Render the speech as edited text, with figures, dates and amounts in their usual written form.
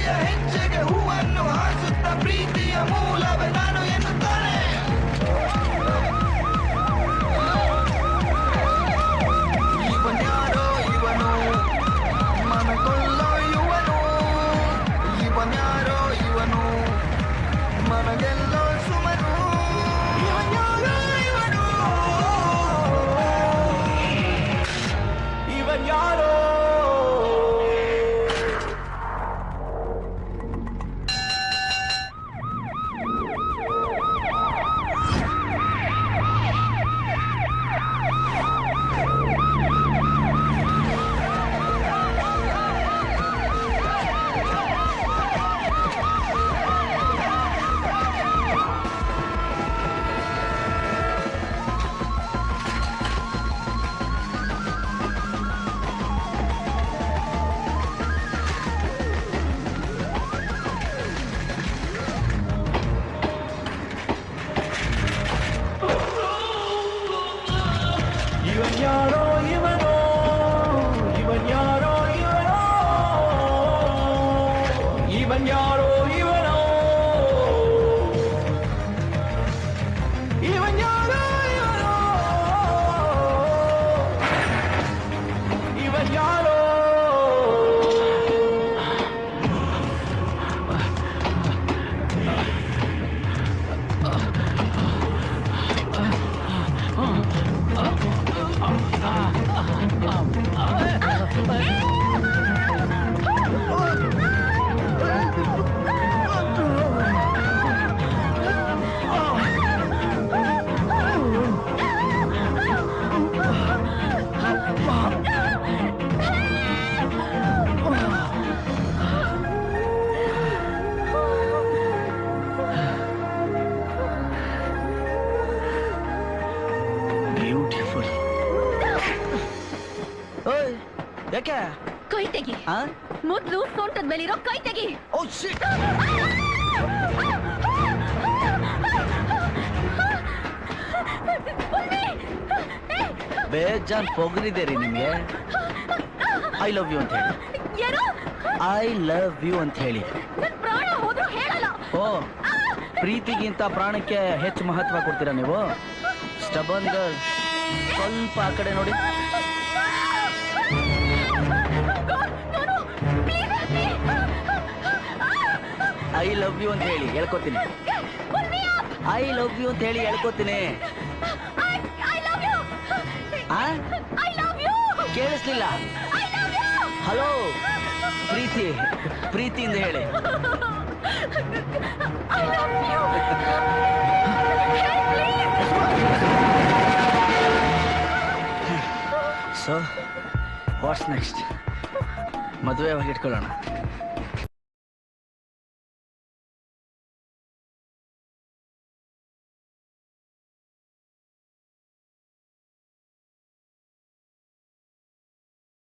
ಪ್ರೀತಿಯ ಹೆಜ್ಜೆಗೆ ಹೂವನ್ನು ಹಾಸುತ್ತ ಪ್ರೀತಿಯ ಮೂಲವೇ ನಾನು ಎನ್ನುತ್ತಾನೆ. ಇವನ್ಯಾರೋ ಇವನು ಮನಗೊಳ್ಳೋ ಇವನು, ಇವನ್ಯಾರೋ ಇವನು ಮನಗೆಲ್ಲೋ ಸುಮನು, ಇವನ್ಯಾರೋ ಇವನು, ಇವನ್ಯಾರೋ. ಇವನ್ಯಾರೋ ಇವನೋ, ಇವನ್ಯಾರೋ ಇವನೋ, ಇವನ್ಯಾರೋ ಇವನೋ, ಇವನ್ಯಾರೋ ಇವನೋ, ಇವನ್ಯಾರೋ. ಬ್ಯೂಟಿಫುಲ್. ಯಾಕೆ ಕೈ ತೆಗಿ, ಮೊದ್ಲು ಸೊಂಟದ ಮೇಲಿರೋ ಕೈ ತೆಗಿ. ಓ ಶಿಟ್. ಬೇಜಾನ್ ಪೊಗರಿದೆ ರೀ ನಿಮ್ಗೆ. ಐ ಲವ್ ಯು ಅಂತ ಹೇಳಿ. ಐ ಲವ್ ಯು ಅಂತ ಹೇಳಿ. ಪ್ರಾಣ ಹೋದ್ರು ಹೇಳಲ್ಲ. ಓ, ಪ್ರೀತಿಗಿಂತ ಪ್ರಾಣಕ್ಕೆ ಹೆಚ್ಚು ಮಹತ್ವ ಕೊಡ್ತೀರಾ ನೀವು? Stubborn girl. ಸ್ವಲ್ಪ ಆ ಕಡೆ ನೋಡಿ. ಐ ಲವ್ ಯು ಅಂತ ಹೇಳಿ ಹೇಳ್ಕೊತೀನಿ. ಐ ಲವ್ ಯು ಅಂತ ಹೇಳಿ ಹೇಳ್ಕೊತೀನಿ. ಕೇಳಿಸ್ಲಿಲ್ಲ? ಹಲೋ ಪ್ರೀತಿ, ಪ್ರೀತಿಯಿಂದ ಹೇಳಿ. So what's next? ಮದುವೆ ಇಟ್ಕೊಳ್ಳೋಣ.